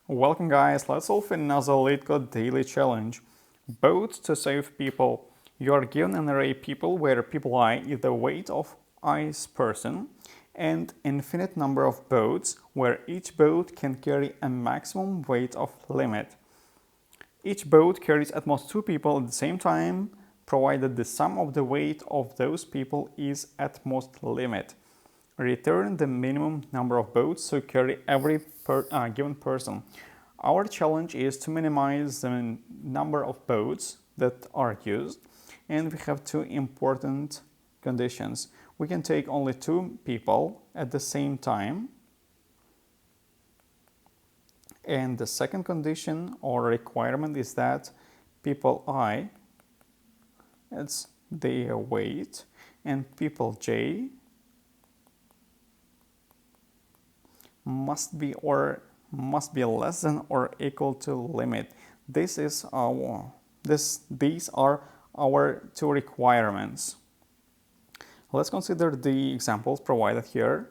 Welcome guys, let's solve another LeetCode Daily challenge. Vote to save people. You are given an array people where people I is the weight of i's person and infinite number of votes where each vote can carry a maximum weight of limit. Each vote carries at most two people at the same time, provided the sum of the weight of those people is at most limit. Return the minimum number of votes to carry every given person. Our challenge is to minimize the number of votes that are used, and we have two important conditions. We can take only two people at the same time, and the second condition or requirement is that people I, it's their weight, and people J must be less than or equal to limit. These are our two requirements. Let's consider the examples provided here.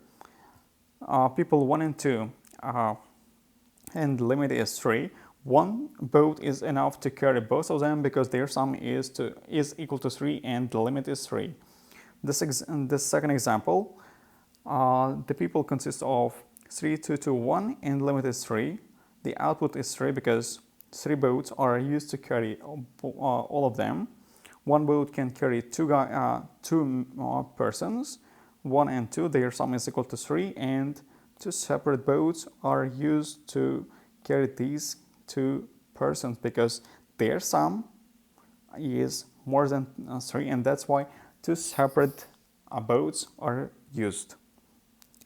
People 1 and 2, and the limit is 3. One vote is enough to carry both of them because their sum is equal to 3 and the limit is 3. The second example, the people consist of 3, 2, 2, 1 and the limit is 3. The output is 3 because 3 votes are used to carry all of them. One vote can carry two persons, 1 and 2, their sum is equal to 3, and two separate votes are used to carry these two persons because their sum is more than 3, and that's why two separate votes are used.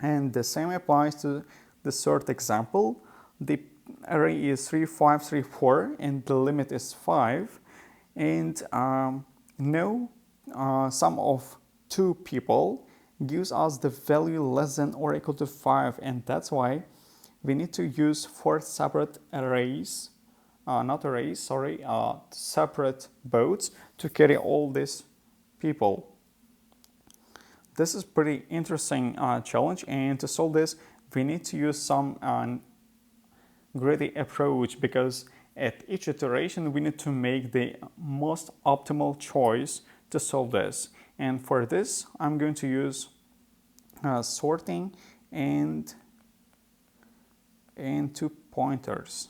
And the same applies to the third example. The array is 3, 5, 3, 4 and the limit is 5, and no sum of two people gives us the value less than or equal to 5, and that's why we need to use 4 separate arrays, separate votes to carry all these people. This is pretty interesting challenge, and to solve this we need to use some greedy approach because at each iteration we need to make the most optimal choice to solve this. And for this I'm going to use sorting and two pointers.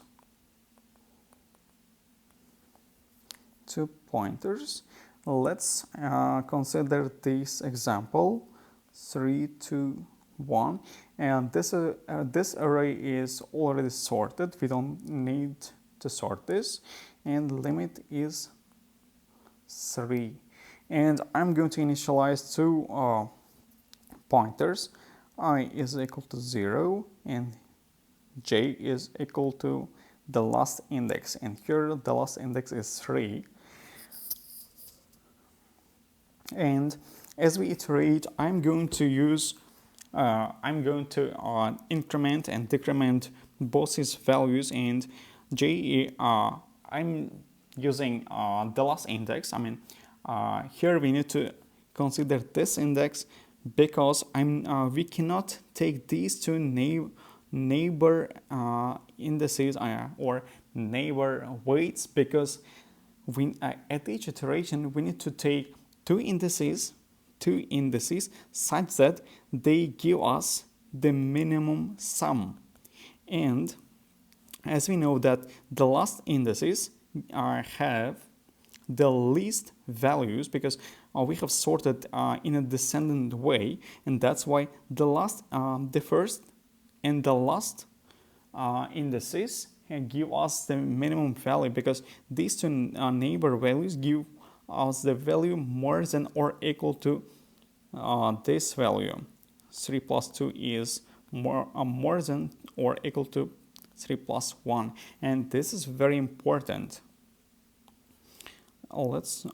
Let's consider this example 3, 2, 1, and this array is already sorted. We don't need to sort this, and the limit is 3. And I'm going to initialize two pointers. I is equal to 0 and j is equal to the last index, and here the last index is 3. And as we iterate, I'm going to increment and decrement both these values, and j I'm using the last index. Here we need to consider this index because we cannot take these two neighbor indices or neighbor weights because at each iteration we need to take two indices such that they give us the minimum sum. And as we know that the last indices have the least values because we have sorted in a descendant way, and that's why the first and the last indices give us the minimum value because these two neighbor values give us the value more than or equal to this value. 3 plus 2 is more than or equal to 3 plus 1, and this is very important. Let's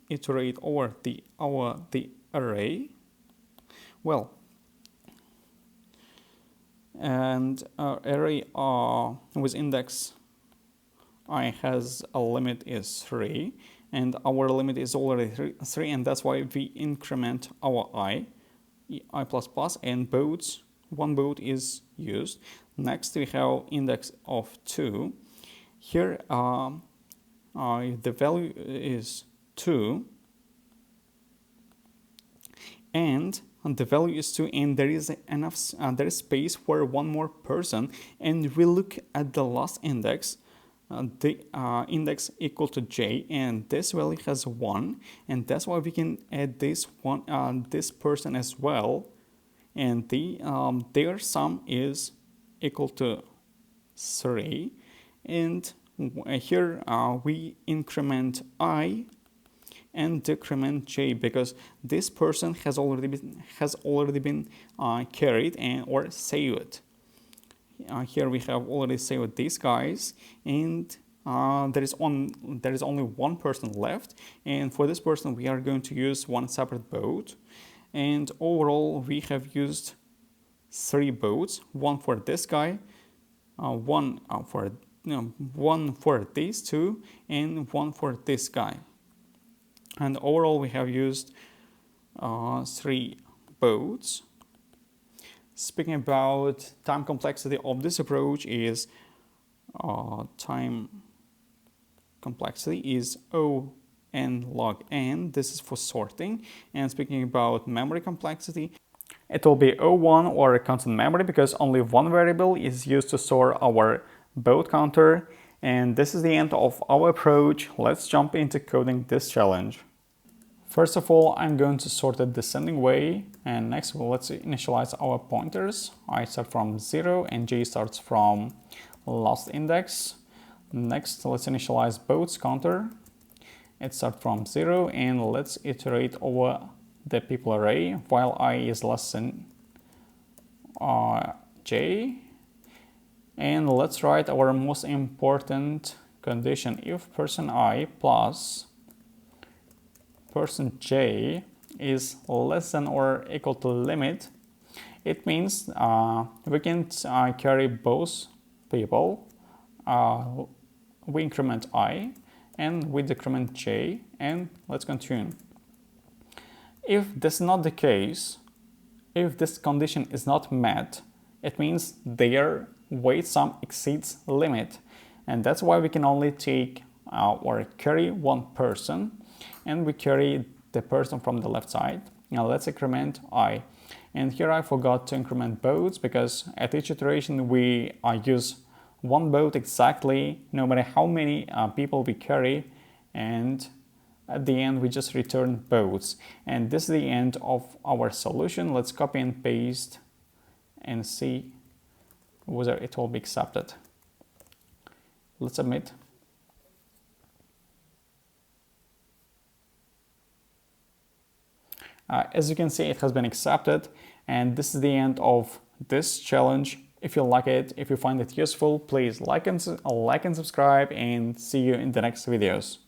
iterate over the array. Well, and array with index I has a limit is 3, and our limit is already 3, and that's why we increment our I++, and votes one vote is used. Next we have index of 2. Here the value is 2 and the value is 2, and there is enough there is space for one more person, and we look at the last index, the index equal to j, and this value has 1, and that's why we can add this one this person as well, and their sum is equal to 3, and here we increment I and decrement j because this person has already been carried and or saved. Here we have already saved these guys, and there is only one person left, and for this person we are going to use one separate vote, and overall we have used 3 votes, one for this guy, one for these two, and one for this guy. And overall we have used 3 votes. Speaking about time complexity of this approach is time complexity is O n log n. This is for sorting. And speaking about memory complexity, it will be O1 or constant memory because only one variable is used to store our vote counter. And this is the end of our approach. Let's jump into coding this challenge. First of all, I'm going to sort it descending way, and next let's initialize our pointers. I start from 0 and j starts from last index. Next, let's initialize votes counter. It starts from 0, and let's iterate over the people array while I is less than j. And let's write our most important condition. If person I plus person j is less than or equal to limit, it means we can carry both people. We increment I and we decrement j, and let's continue. If this is not the case, if this condition is not met, it means their weight sum exceeds limit, and that's why we can only take or carry one person, and we carry the person from the left side. Now let's increment I, and here I forgot to increment votes because at each iteration we use one vote exactly no matter how many people we carry, and at the end we just return votes. And this is the end of our solution. Let's copy and paste and see whether it will be accepted. Let's submit. As you can see, it has been accepted, and this is the end of this challenge. If you like it, if you find it useful, please like and subscribe, and see you in the next videos.